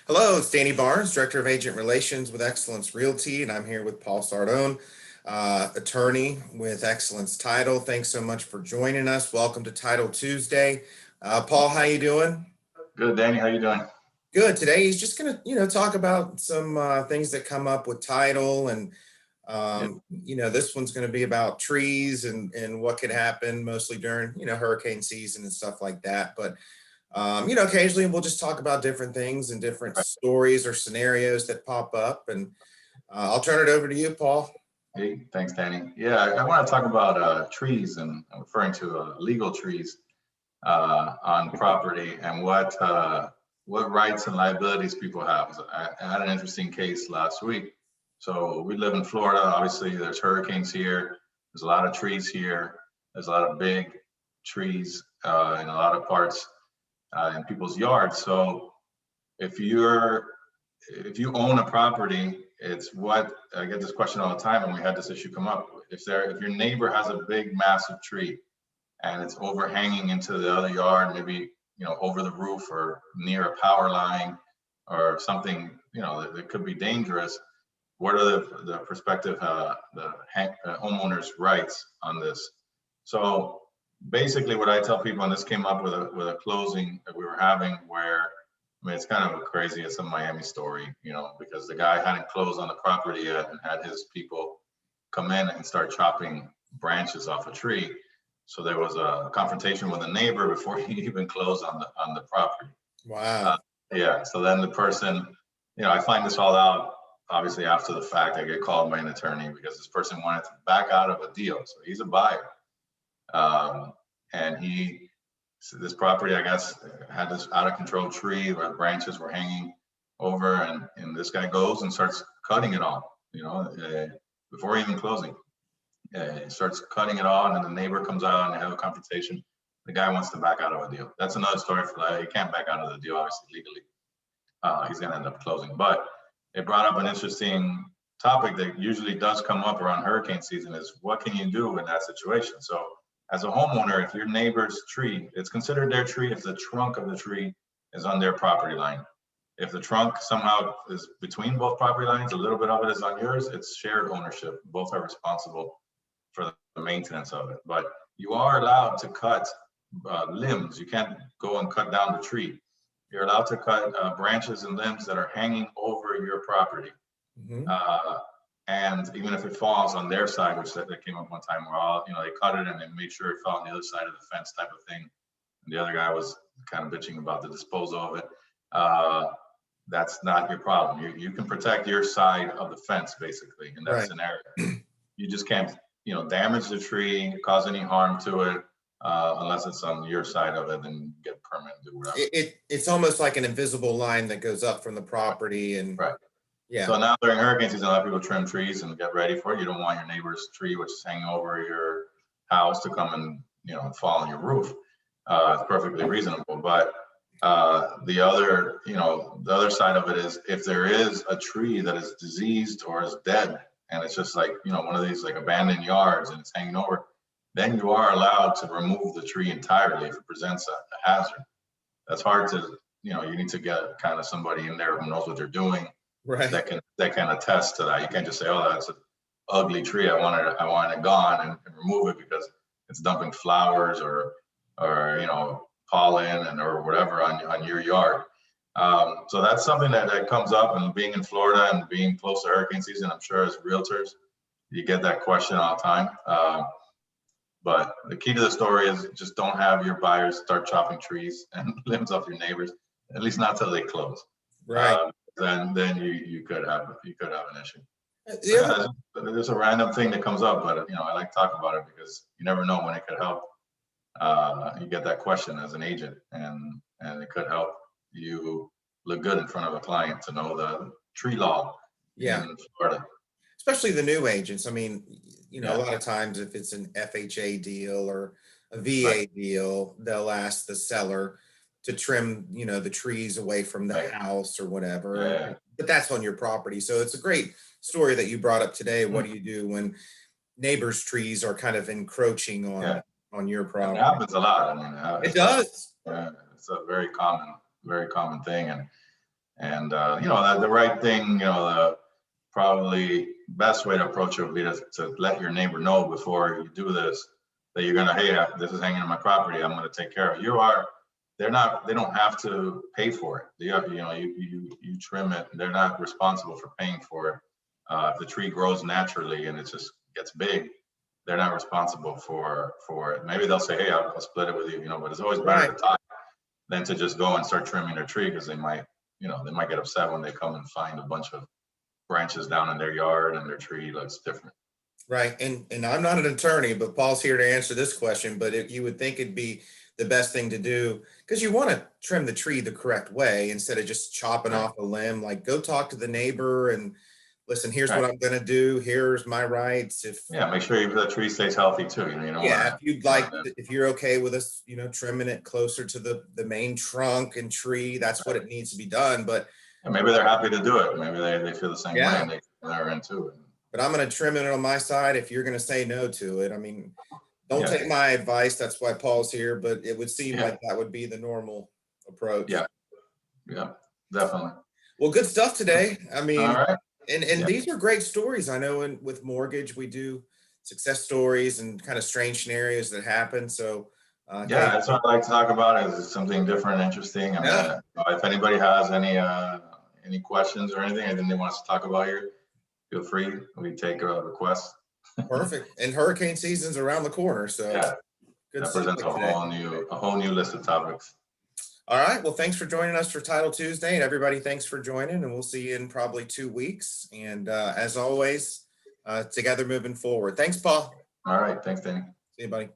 Hello, it's Danny Barnes, Director of Agent Relations with Excellence Realty, and I'm here with Paul Sardone, attorney with Excellence Title. Thanks so much for joining us. Welcome to Title Tuesday. Paul, how you doing? Good, Danny. How you doing? Good. Today he's just gonna, talk about some things that come up with title, and Yeah. this one's going to be about trees and what could happen mostly during, hurricane season and stuff like that. But occasionally we'll just talk about different things and different Right. stories or scenarios that pop up. And I'll turn it over to you, Paul. Hey, thanks, Danny. Yeah, I want to talk about trees, and I'm referring to legal trees on property and what rights and liabilities people have. So I had an interesting case last week. So we live in Florida. Obviously, there's hurricanes here. There's a lot of trees here. There's a lot of big trees in a lot of parts in people's yards. So if you're if you own a property, it's what I get this question all the time, and we had this issue come up. If your neighbor has a big, massive tree and it's overhanging into the other yard, maybe over the roof or near a power line or something, that could be dangerous. What are the prospective homeowner's rights on this? So basically, what I tell people, and this came up with a closing that we were having, where it's kind of crazy. It's a Miami story, because the guy hadn't closed on the property yet and had his people come in and start chopping branches off a tree. So there was a confrontation with a neighbor before he even closed on the property. Wow. Yeah. So then the person, I find this all out obviously after the fact. I get called by an attorney because this person wanted to back out of a deal. So he's a buyer, and this property, I guess, had this out of control tree where branches were hanging over, and this guy goes and starts cutting it all, before even closing. He starts cutting it all, and then the neighbor comes out and they have a confrontation. The guy wants to back out of a deal. That's another story for that. He can't back out of the deal, obviously, legally. He's going to end up closing. But it brought up an interesting topic that usually does come up around hurricane season: is what can you do in that situation? So as a homeowner, if your neighbor's tree, it's considered their tree if the trunk of the tree is on their property line. If the trunk somehow is between both property lines, a little bit of it is on yours, it's shared ownership. Both are responsible for the maintenance of it. But you are allowed to cut limbs. You can't go and cut down the tree. You're allowed to cut branches and limbs that are hanging over your property. Mhm. And even if it falls on their side, which that came up one time, where they cut it and they made sure it fell on the other side of the fence, type of thing. And the other guy was kind of bitching about the disposal of it. That's not your problem. You can protect your side of the fence, basically, in that Right. scenario. You just can't, damage the tree, cause any harm to it, unless it's on your side of it, then get permit, do whatever. It's almost like an invisible line that goes up from the property, and Right. yeah. So now during hurricane season, a lot of people trim trees and get ready for it. You don't want your neighbor's tree, which is hanging over your house, to come and fall on your roof. It's perfectly reasonable. But the other side of it is, if there is a tree that is diseased or is dead, and it's just like, one of these like abandoned yards and it's hanging over, then you are allowed to remove the tree entirely if it presents a hazard. That's hard to, you need to get kind of somebody in there who knows what they're doing, Right. that can attest to that. You can't just say, "Oh, that's an ugly tree. I want it gone," and remove it because it's dumping flowers or pollen or whatever on your yard. So that's something that comes up, and being in Florida and being close to hurricane season, I'm sure as realtors, you get that question all the time. But the key to the story is just don't have your buyers start chopping trees and limbs off your neighbors, at least not till they close. Right. Then you could have an issue. The other, There's a random thing that comes up, but I like to talk about it because you never know when it could help. You get that question as an agent, and it could help you look good in front of a client to know the tree law yeah, in Florida. especially the new agents. I mean, a Yeah, lot of times if it's an FHA deal or a right, VA deal, they'll ask the seller to trim, the trees away from the right. house or whatever. Yeah, But that's on your property. So it's a great story that you brought up today. yeah. What do you do when neighbors' trees are kind of encroaching Yeah. on your And it property? happens a lot. I mean, It especially does. it's a very common thing. And And, the right thing, the probably best way to approach it would be to let your neighbor know before you do this, that you're gonna, hey, this is hanging on my property, I'm gonna take care of it. They don't have to pay for it. You trim it, they're not responsible for paying for it. If the tree grows naturally and it just gets big, they're not responsible for it. Maybe they'll say, hey, I'll split it with you, but it's always better to talk than to just go and start trimming their tree, because they might get upset when they come and find a bunch of branches down in their yard and their tree looks different. Right. And I'm not an attorney, but Paul's here to answer this question. But you would think it'd be the best thing to do, because you want to trim the tree the correct way instead of just chopping off a limb. Like, go talk to the neighbor and listen, here's what I'm going to do. Here's my rights. Make sure the tree stays healthy too. If you'd like, if you're okay with us, trimming it closer to the main trunk and tree, that's what it needs to be done. But maybe they're happy to do it. Maybe they feel the same way and they're into it. But I'm going to trim it on my side if you're going to say no to it. I mean, don't take my advice. That's why Paul's here. But it would seem like that would be the normal approach. Yeah, definitely. Well, good stuff today. I mean, all right. And these are great stories. I know with mortgage, we do success stories and kind of strange scenarios that happen. So that's what I like to talk about, is something different, interesting. I mean, if anybody has any questions or anything they want us to talk about here, feel free. We take requests. Perfect. And hurricane season's around the corner, so that presents a whole new list of topics. All right. Well, thanks for joining us for Title Tuesday, and everybody, thanks for joining. And we'll see you in probably 2 weeks. And as always, together moving forward. Thanks, Paul. All right. Thanks, Danny. See you, buddy.